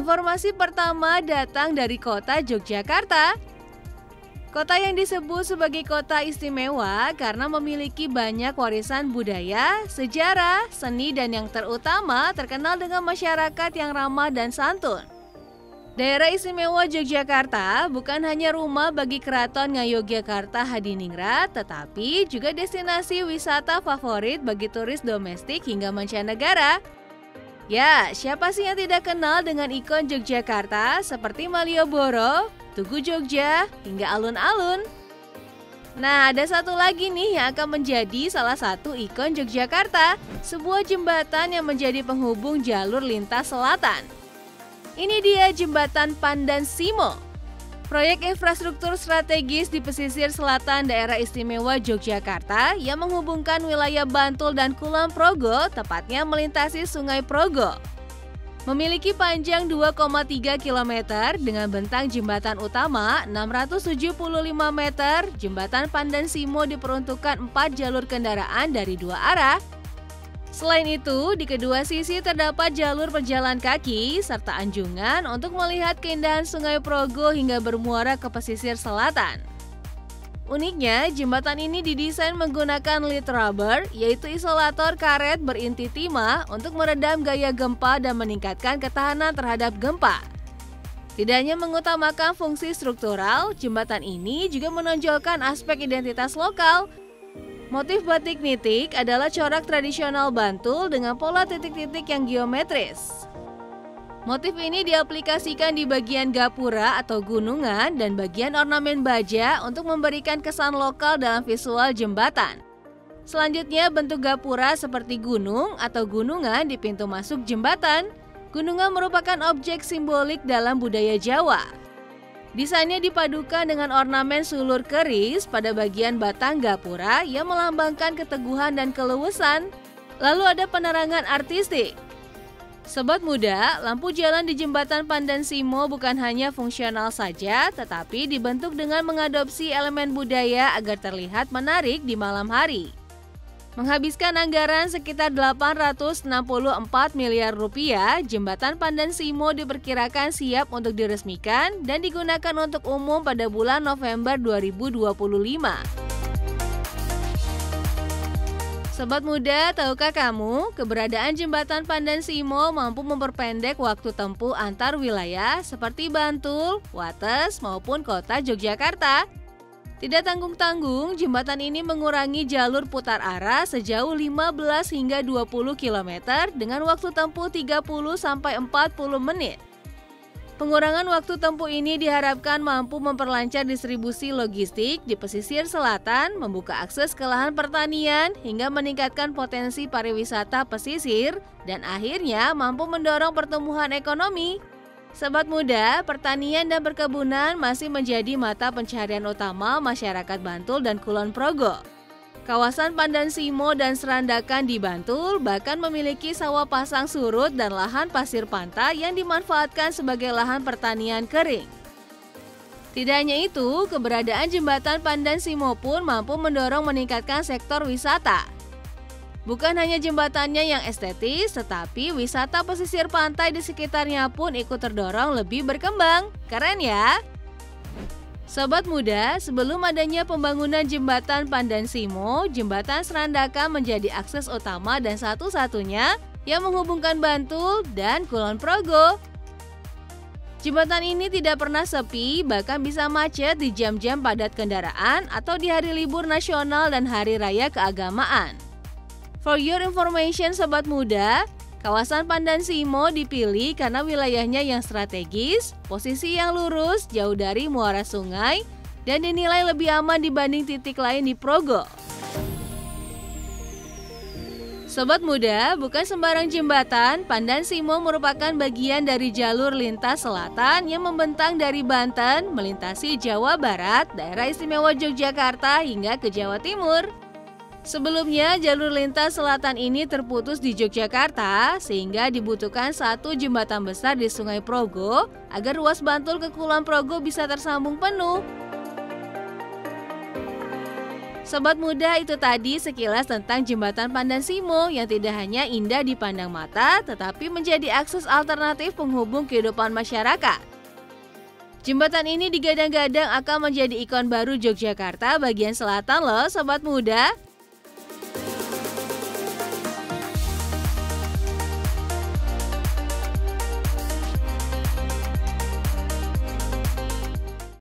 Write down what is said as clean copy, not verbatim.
Informasi pertama datang dari kota Yogyakarta. Kota yang disebut sebagai kota istimewa karena memiliki banyak warisan budaya, sejarah, seni, dan yang terutama terkenal dengan masyarakat yang ramah dan santun. Daerah Istimewa Yogyakarta bukan hanya rumah bagi Keraton Ngayogyakarta Hadiningrat, tetapi juga destinasi wisata favorit bagi turis domestik hingga mancanegara. Ya, siapa sih yang tidak kenal dengan ikon Yogyakarta seperti Malioboro, Tugu Jogja, hingga alun-alun? Nah, ada satu lagi nih yang akan menjadi salah satu ikon Yogyakarta, sebuah jembatan yang menjadi penghubung jalur lintas selatan. Ini dia Jembatan Pandan Simo. Proyek infrastruktur strategis di pesisir selatan daerah istimewa Yogyakarta yang menghubungkan wilayah Bantul dan Kulon Progo, tepatnya melintasi Sungai Progo. Memiliki panjang 2,3 km dengan bentang jembatan utama 675 meter, Jembatan Pandan Simo diperuntukkan 4 jalur kendaraan dari 2 arah. Selain itu, di kedua sisi terdapat jalur pejalan kaki serta anjungan untuk melihat keindahan Sungai Progo hingga bermuara ke pesisir selatan. Uniknya, jembatan ini didesain menggunakan lead rubber, yaitu isolator karet berinti timah untuk meredam gaya gempa dan meningkatkan ketahanan terhadap gempa. Tidak hanya mengutamakan fungsi struktural, jembatan ini juga menonjolkan aspek identitas lokal. Motif batik nitik adalah corak tradisional Bantul dengan pola titik-titik yang geometris. Motif ini diaplikasikan di bagian gapura atau gunungan dan bagian ornamen baja untuk memberikan kesan lokal dalam visual jembatan. Selanjutnya, bentuk gapura seperti gunung atau gunungan di pintu masuk jembatan. Gunungan merupakan objek simbolik dalam budaya Jawa. Desainnya dipadukan dengan ornamen sulur keris pada bagian batang gapura yang melambangkan keteguhan dan keluasan. Lalu ada penerangan artistik. Sobat muda, lampu jalan di Jembatan Pandan Simo bukan hanya fungsional saja, tetapi dibentuk dengan mengadopsi elemen budaya agar terlihat menarik di malam hari. Menghabiskan anggaran sekitar 864 miliar rupiah, Jembatan Pandan Simo diperkirakan siap untuk diresmikan dan digunakan untuk umum pada bulan November 2025. Sobat muda, tahukah kamu keberadaan Jembatan Pandan Simo mampu memperpendek waktu tempuh antar wilayah seperti Bantul, Wates, maupun kota Yogyakarta? Tidak tanggung-tanggung, jembatan ini mengurangi jalur putar arah sejauh 15 hingga 20 km dengan waktu tempuh 30-40 menit. Pengurangan waktu tempuh ini diharapkan mampu memperlancar distribusi logistik di pesisir selatan, membuka akses ke lahan pertanian, hingga meningkatkan potensi pariwisata pesisir, dan akhirnya mampu mendorong pertumbuhan ekonomi. Sobat muda, pertanian dan perkebunan masih menjadi mata pencaharian utama masyarakat Bantul dan Kulon Progo. Kawasan Pandan Simo dan Serandakan di Bantul bahkan memiliki sawah pasang surut dan lahan pasir pantai yang dimanfaatkan sebagai lahan pertanian kering. Tidak hanya itu, keberadaan Jembatan Pandan Simo pun mampu mendorong meningkatkan sektor wisata. Bukan hanya jembatannya yang estetis, tetapi wisata pesisir pantai di sekitarnya pun ikut terdorong lebih berkembang. Keren ya? Sobat muda, sebelum adanya pembangunan Jembatan Pandan Simo, Jembatan Serandakan menjadi akses utama dan satu-satunya yang menghubungkan Bantul dan Kulon Progo. Jembatan ini tidak pernah sepi, bahkan bisa macet di jam-jam padat kendaraan atau di hari libur nasional dan hari raya keagamaan. For your information, sobat muda, kawasan Pandan Simo dipilih karena wilayahnya yang strategis, posisi yang lurus, jauh dari muara sungai, dan dinilai lebih aman dibanding titik lain di Progo. Sobat muda, bukan sembarang jembatan, Pandan Simo merupakan bagian dari jalur lintas selatan yang membentang dari Banten, melintasi Jawa Barat, daerah istimewa Yogyakarta, hingga ke Jawa Timur. Sebelumnya, jalur lintas selatan ini terputus di Yogyakarta sehingga dibutuhkan satu jembatan besar di Sungai Progo agar ruas Bantul ke Kulon Progo bisa tersambung penuh. Sobat muda, itu tadi sekilas tentang Jembatan Pandan Simo yang tidak hanya indah dipandang mata, tetapi menjadi akses alternatif penghubung kehidupan masyarakat. Jembatan ini digadang-gadang akan menjadi ikon baru Yogyakarta bagian selatan loh Sobat muda.